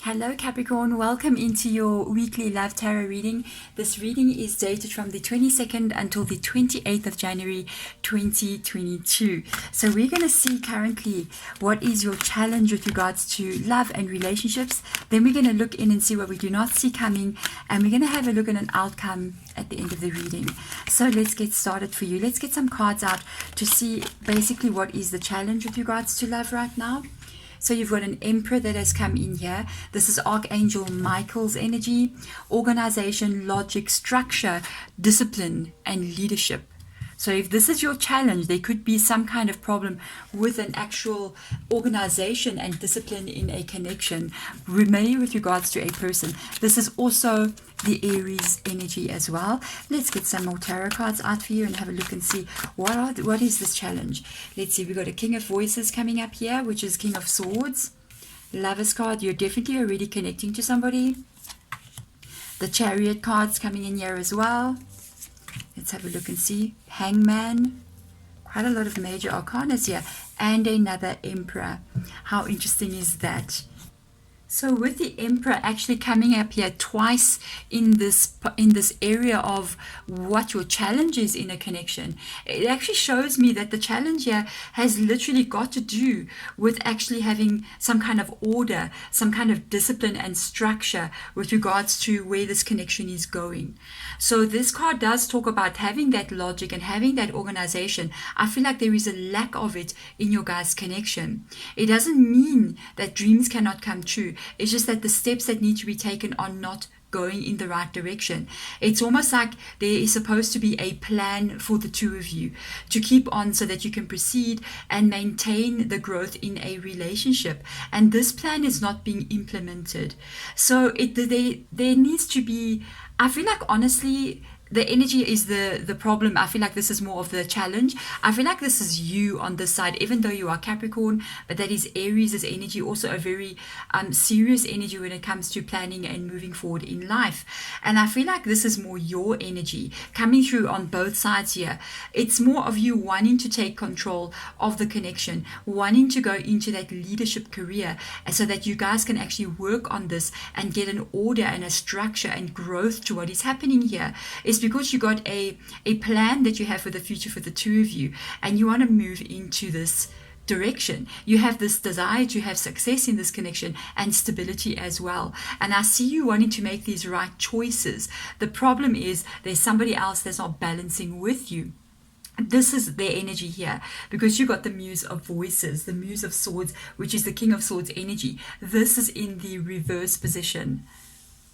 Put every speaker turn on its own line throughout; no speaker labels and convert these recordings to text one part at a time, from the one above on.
Hello Capricorn, welcome into your weekly love tarot reading. This reading is dated from the 22nd until the 28th of January 2022. So we're going to see currently what is your challenge with regards to love and relationships. Then we're going to look in and see what we do not see coming, and we're going to have a look at an outcome at the end of the reading. So let's get started for you. Let's get some cards out to see basically what is the challenge with regards to love right now. So you've got an Emperor that has come in here. This is Archangel Michael's energy, organization, logic, structure, discipline, and leadership. So if this is your challenge, there could be some kind of problem with an actual organization and discipline in a connection, mainly with regards to a person. This is also the Aries energy as well. Let's get some more tarot cards out for you and have a look and see what is this challenge. Let's see, we've got a King of Voices coming up here, which is King of Swords. Lover's card, you're definitely already connecting to somebody. The Chariot cards coming in here as well. Let's have a look and see. Hangman. Quite a lot of major arcanas here. And another Emperor. How interesting is that? So with the Emperor actually coming up here twice in this area of what your challenge is in a connection, it actually shows me that the challenge here has literally got to do with actually having some kind of order, some kind of discipline and structure with regards to where this connection is going. So this card does talk about having that logic and having that organization. I feel like there is a lack of it in your guys' connection. It doesn't mean that dreams cannot come true. It's just that the steps that need to be taken are not going in the right direction. It's almost like there is supposed to be a plan for the two of you to keep on so that you can proceed and maintain the growth in a relationship. And this plan is not being implemented. So there needs to be, I feel like honestly, the energy is the problem. I feel like this is more of the challenge. I feel like this is you on this side, even though you are Capricorn, but that is Aries' energy, also a very serious energy when it comes to planning and moving forward in life. And I feel like this is more your energy coming through on both sides here. It's more of you wanting to take control of the connection, wanting to go into that leadership career so that you guys can actually work on this and get an order and a structure and growth to what is happening here. It's because you got a plan that you have for the future for the two of you, and you want to move into this direction. You have this desire to have success in this connection and stability as well. And I see you wanting to make these right choices. The problem is there's somebody else that's not balancing with you. This is their energy here, because you got the Muse of Voices, the Muse of Swords, which is the King of Swords energy. This is in the reverse position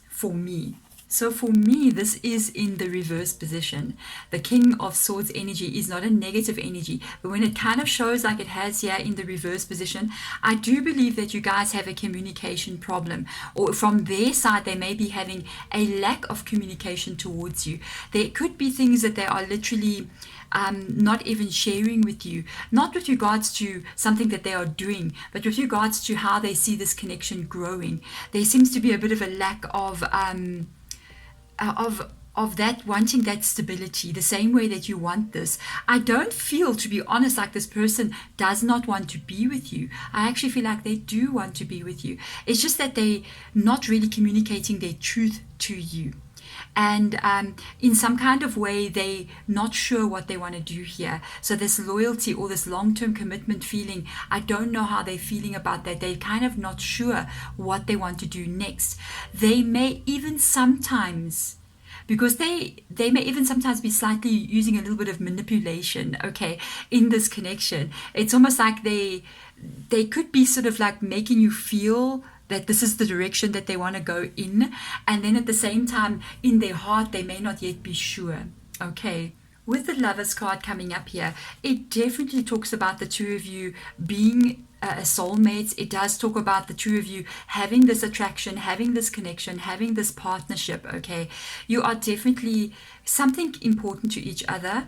for me. So for me, this is in the reverse position. The King of Swords energy is not a negative energy, but when it kind of shows like it has here in the reverse position, I do believe that you guys have a communication problem, or from their side, they may be having a lack of communication towards you. There could be things that they are literally not even sharing with you, not with regards to something that they are doing, but with regards to how they see this connection growing. There seems to be a bit of a lack of that, wanting that stability the same way that you want this. I don't feel, to be honest, like this person does not want to be with you. I actually feel like they do want to be with you. It's just that they're not really communicating their truth to you. And in some kind of way, they're not sure what they want to do here. So this loyalty or this long-term commitment feeling, I don't know how they're feeling about that. They're kind of not sure what they want to do next. They may even sometimes, because they may even sometimes be slightly using a little bit of manipulation, okay, in this connection. It's almost like they could be sort of like making you feel that this is the direction that they want to go in, and then at the same time in their heart they may not yet be sure. Okay, with the Lovers card coming up here, it definitely talks about the two of you being soulmates. It does talk about the two of you having this attraction, having this connection, having this partnership. Okay, you are definitely something important to each other.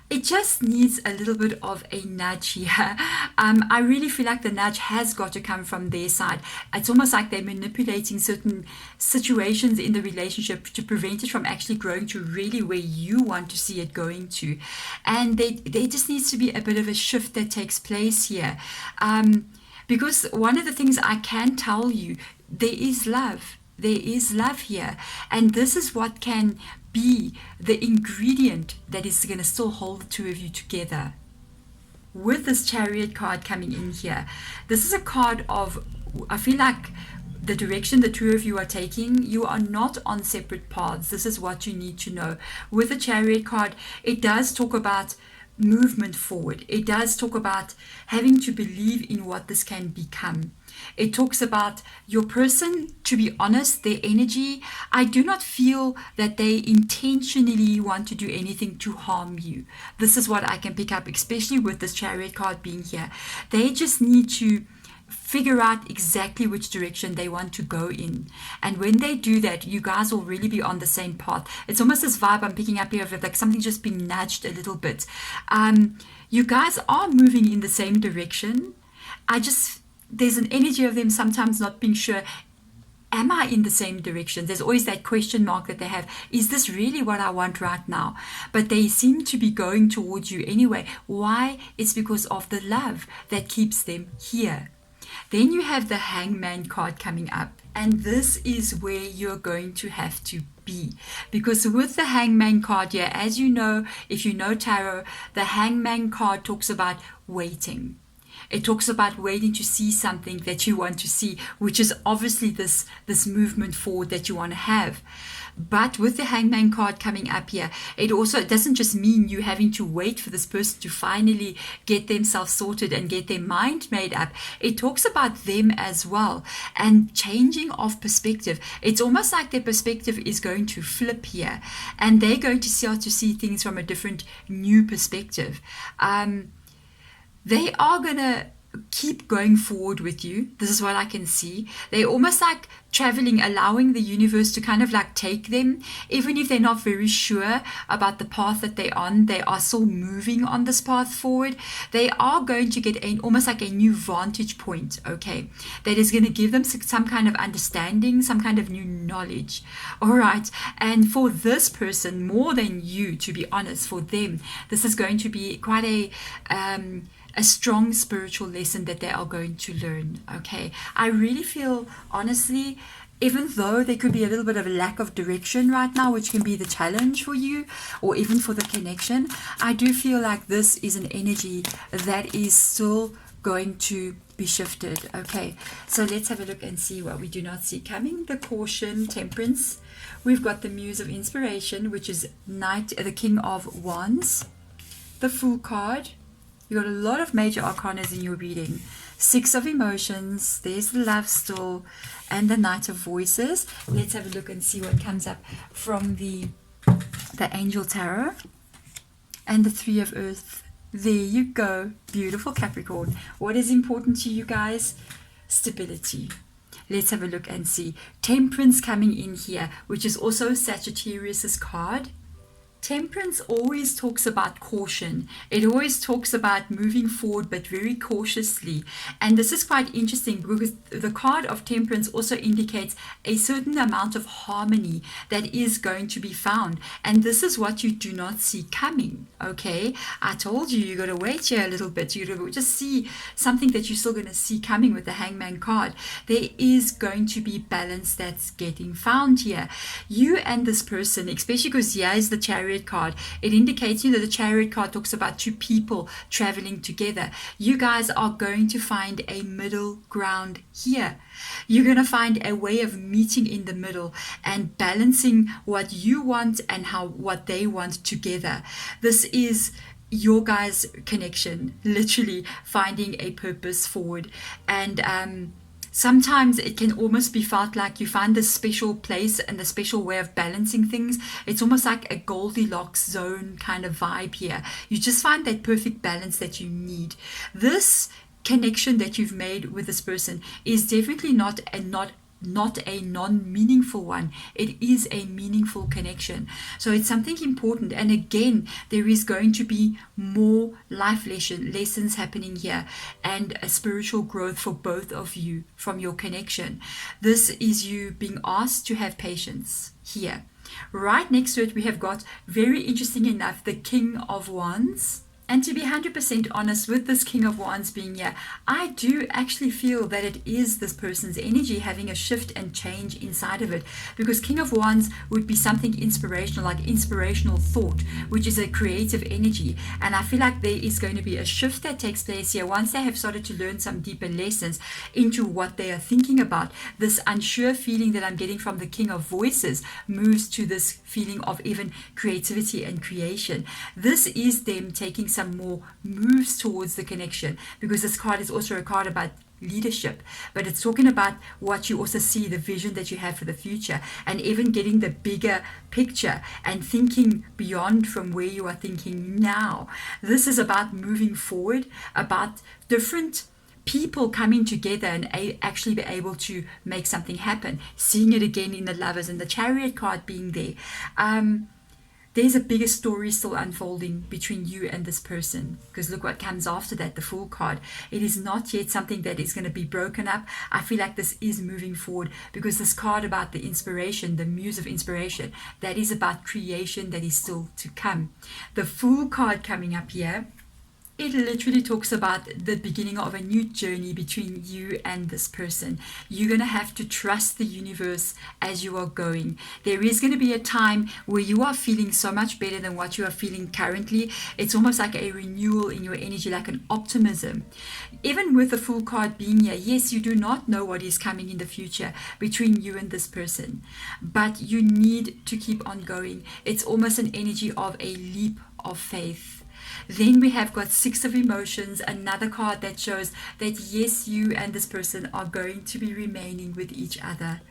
It just needs a little bit of a nudge here. I really feel like the nudge has got to come from their side. It's almost like they're manipulating certain situations in the relationship to prevent it from actually growing to really where you want to see it going to. And there just needs to be a bit of a shift that takes place here. Because one of the things I can tell you there is love. There is love here. And this is what can be the ingredient that is going to still hold the two of you together. With this Chariot card coming in here, this is a card of, I feel like the direction the two of you are taking, you are not on separate paths. This is what you need to know. With the Chariot card, it does talk about movement forward. It does talk about having to believe in what this can become. It talks about your person, to be honest, their energy. I do not feel that they intentionally want to do anything to harm you. This is what I can pick up, especially with this Chariot card being here. They just need to figure out exactly which direction they want to go in. And when they do that, you guys will really be on the same path. It's almost this vibe I'm picking up here of like something just being nudged a little bit. You guys are moving in the same direction. There's an energy of them sometimes not being sure, am I in the same direction? There's always that question mark that they have. Is this really what I want right now? But they seem to be going towards you anyway. Why? It's because of the love that keeps them here. Then you have the Hangman card coming up. And this is where you're going to have to be. Because with the Hangman card here, as you know, if you know tarot, the Hangman card talks about waiting. It talks about waiting to see something that you want to see, which is obviously this movement forward that you want to have. But with the Hangman card coming up here, it doesn't just mean you having to wait for this person to finally get themselves sorted and get their mind made up. It talks about them as well and changing of perspective. It's almost like their perspective is going to flip here and they're going to start to see things from a different new perspective. They are going to keep going forward with you. This is what I can see. They're almost like traveling, allowing the universe to kind of like take them. Even if they're not very sure about the path that they're on, they are still moving on this path forward. They are going to get almost like a new vantage point, okay? That is going to give them some kind of understanding, some kind of new knowledge. All right. And for this person, more than you, to be honest, for them, this is going to be quite a strong spiritual lesson that they are going to learn. Okay, I really feel, honestly, even though there could be a little bit of a lack of direction right now, which can be the challenge for you or even for the connection, I do feel like this is an energy that is still going to be shifted. Okay, so let's have a look and see what we do not see coming. The Caution, Temperance. We've got the Muse of Inspiration, which is the King of Wands. The Fool card. You got a lot of major arcanas in your reading. Six of Emotions, there's the Love Still, and the Knight of Voices. Let's have a look and see what comes up from the Angel Tarot. And the Three of Earth. There you go. Beautiful Capricorn. What is important to you guys? Stability. Let's have a look and see. Temperance coming in here, which is also Sagittarius's card. Temperance always talks about caution. It always talks about moving forward, but very cautiously. And this is quite interesting because the card of Temperance also indicates a certain amount of harmony that is going to be found. And this is what you do not see coming. Okay, I told you, you got to wait here a little bit. You got to just see something that you're still going to see coming with the Hangman card. There is going to be balance that's getting found here. You and this person, especially because here is the Chariot card, it indicates the Chariot card talks about two people traveling together. You guys are going to find a middle ground here. You're going to find a way of meeting in the middle and balancing what you want and what they want together. This is your guys' connection, literally finding a purpose forward. And sometimes it can almost be felt like you find this special place and the special way of balancing things. It's almost like a Goldilocks zone kind of vibe here. You just find that perfect balance that you need. This connection that you've made with this person is definitely not a non-meaningful one. It is a meaningful connection. So it's something important. And again, there is going to be more life lessons happening here and a spiritual growth for both of you from your connection. This is you being asked to have patience here. Right next to it, we have got, very interesting enough, the King of Wands. And to be 100% honest, with this King of Wands being here, I do actually feel that it is this person's energy having a shift and change inside of it. Because King of Wands would be something inspirational, like inspirational thought, which is a creative energy. And I feel like there is going to be a shift that takes place here once they have started to learn some deeper lessons into what they are thinking about. This unsure feeling that I'm getting from the King of Voices moves to this feeling of even creativity and creation. This is them taking some more moves towards the connection, because this card is also a card about leadership, but it's talking about what you also see, the vision that you have for the future, and even getting the bigger picture and thinking beyond from where you are thinking now. This is about moving forward, about different people coming together and actually be able to make something happen. Seeing it again in the Lovers and the Chariot card being there. There's a bigger story still unfolding between you and this person, because look what comes after that, the Fool card. It is not yet something that is going to be broken up. I feel like this is moving forward, because this card about the inspiration, the muse of inspiration, that is about creation that is still to come. The Fool card coming up here, it literally talks about the beginning of a new journey between you and this person. You're going to have to trust the universe as you are going. There is going to be a time where you are feeling so much better than what you are feeling currently. It's almost like a renewal in your energy, like an optimism. Even with the Fool card being here, yes, you do not know what is coming in the future between you and this person, but you need to keep on going. It's almost an energy of a leap of faith. Then we have got Six of Emotions, another card that shows that yes, you and this person are going to be remaining with each other.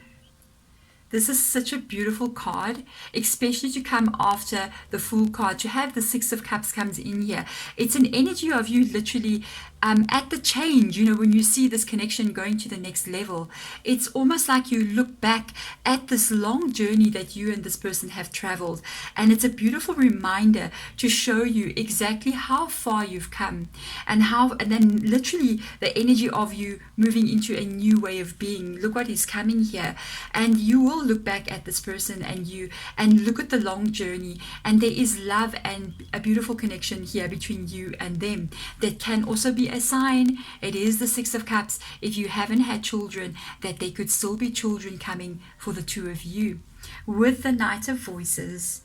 This is such a beautiful card, especially to come after the Fool card. To have the Six of Cups comes in here. It's an energy of you literally at the change, when you see this connection going to the next level. It's almost like you look back at this long journey that you and this person have traveled. And it's a beautiful reminder to show you exactly how far you've come, and then literally the energy of you moving into a new way of being. Look what is coming here. And you will look back at this person and look at the long journey, and there is love and a beautiful connection here between you and them that can also be a sign. It is the Six of Cups, if you haven't had children, that there could still be children coming for the two of you. With the Knight of Voices,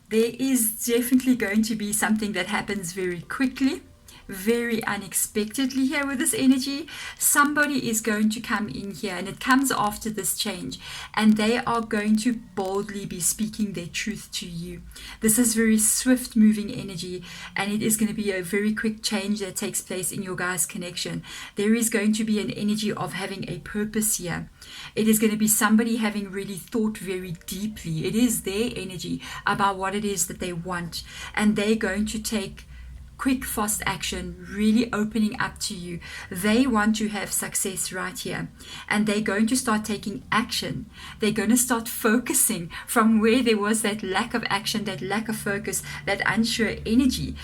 there is definitely going to be something that happens very quickly, very unexpectedly here with this energy. Somebody is going to come in here, and it comes after this change, and they are going to boldly be speaking their truth to you. This is very swift moving energy, and it is going to be a very quick change that takes place in your guys' connection. There is going to be an energy of having a purpose here. It is going to be somebody having really thought very deeply. It is their energy about what it is that they want, and they're going to take quick, fast action, really opening up to you. They want to have success right here, and they're going to start taking action. They're going to start focusing from where there was that lack of action, that lack of focus, that unsure energy,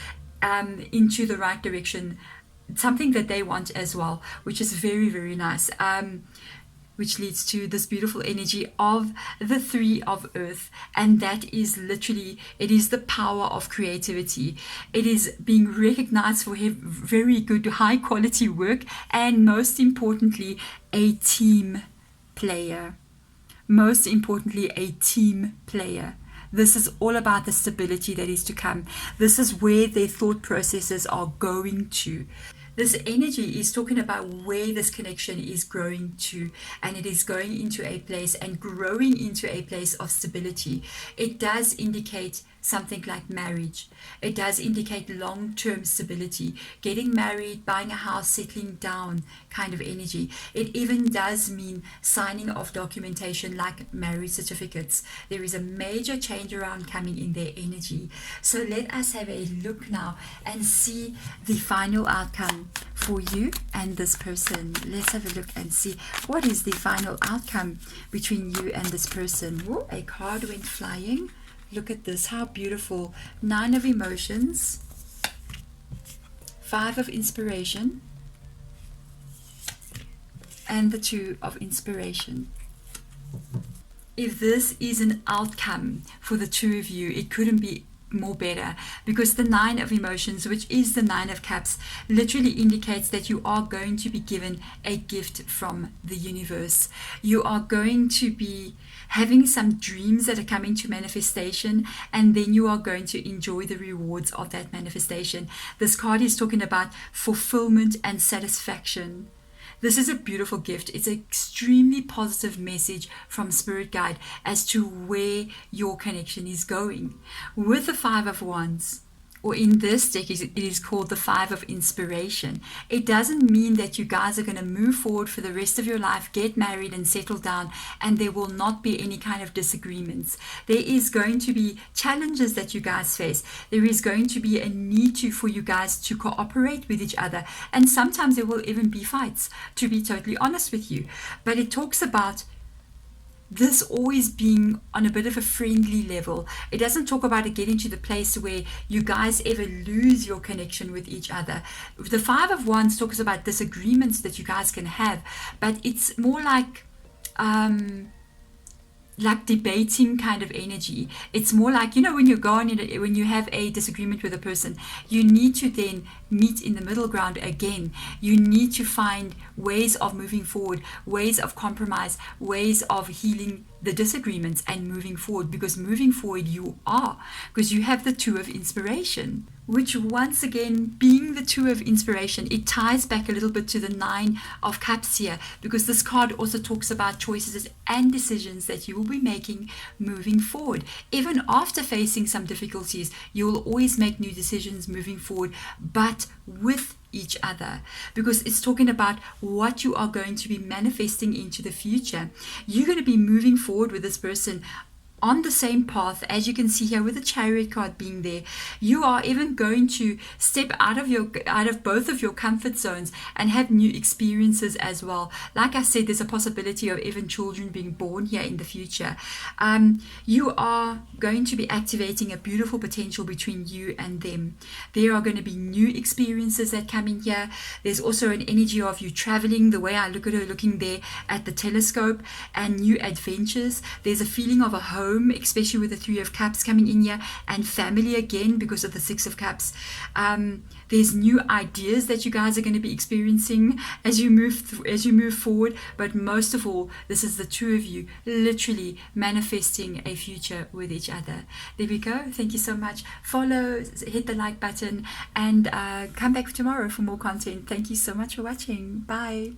into the right direction. Something that they want as well, which is very, very nice. Which leads to this beautiful energy of the Three of Earth. And that is literally, it is the power of creativity. It is being recognized for very good, high quality work, and most importantly, a team player. Most importantly, a team player. This is all about the stability that is to come. This is where their thought processes are going to. This energy is talking about where this connection is growing to, and it is going into a place and growing into a place of stability. It does indicate something like marriage. It does indicate long-term stability, getting married, buying a house, settling down kind of energy. It even does mean signing of documentation like marriage certificates. There is a major change around coming in their energy. So let us have a look now and see the final outcome for you and this person. Let's have a look and see what is the final outcome between you and this person. Whoa, a card went flying. Look at this, how beautiful. Nine of Emotions, Five of Inspiration, and the Two of Inspiration. If this is an outcome for the two of you, it couldn't be more better, because the 9 of emotions, which is the 9 of cups, literally indicates that you are going to be given a gift from the universe. You are going to be having some dreams that are coming to manifestation, and then you are going to enjoy the rewards of that manifestation. This card is talking about fulfillment and satisfaction. This is a beautiful gift. It's an extremely positive message from Spirit Guide as to where your connection is going. With the 5 of Wands, or in this deck, it is called the 5 of Inspiration. It doesn't mean that you guys are going to move forward for the rest of your life, get married and settle down, and there will not be any kind of disagreements. There is going to be challenges that you guys face. There is going to be a need for you guys to cooperate with each other, and sometimes there will even be fights, to be totally honest with you. But it talks about this always being on a bit of a friendly level. It doesn't talk about it getting to the place where you guys ever lose your connection with each other. The 5 of Wands talks about disagreements that you guys can have, but it's more like debating kind of energy. It's more like, when you go on when you have a disagreement with a person, you need to then meet in the middle ground again. You need to find ways of moving forward, ways of compromise, ways of healing the disagreements and moving forward, because moving forward because you have the 2 of Inspiration, which once again, being the 2 of Inspiration, it ties back a little bit to the 9 of Cups here, because this card also talks about choices and decisions that you will be making moving forward. Even after facing some difficulties, you will always make new decisions moving forward, but with each other, because it's talking about what you are going to be manifesting into the future. You're going to be moving forward with this person on the same path, as you can see here with the Chariot card being there. You are even going to step out of both of your comfort zones and have new experiences as well. Like I said, there's a possibility of even children being born here in the future. You are going to be activating a beautiful potential between you and them. There are going to be new experiences that come in here. There's also an energy of you traveling, the way I look at her looking there at the telescope, and new adventures. There's a feeling of a home, especially with the 3 of Cups coming in here, and family again because of the 6 of Cups. There's new ideas that you guys are going to be experiencing as you move forward. But most of all, this is the 2 of you literally manifesting a future with each other. There we go. Thank you so much. Follow, hit the like button, and come back tomorrow for more content. Thank you so much for watching. Bye.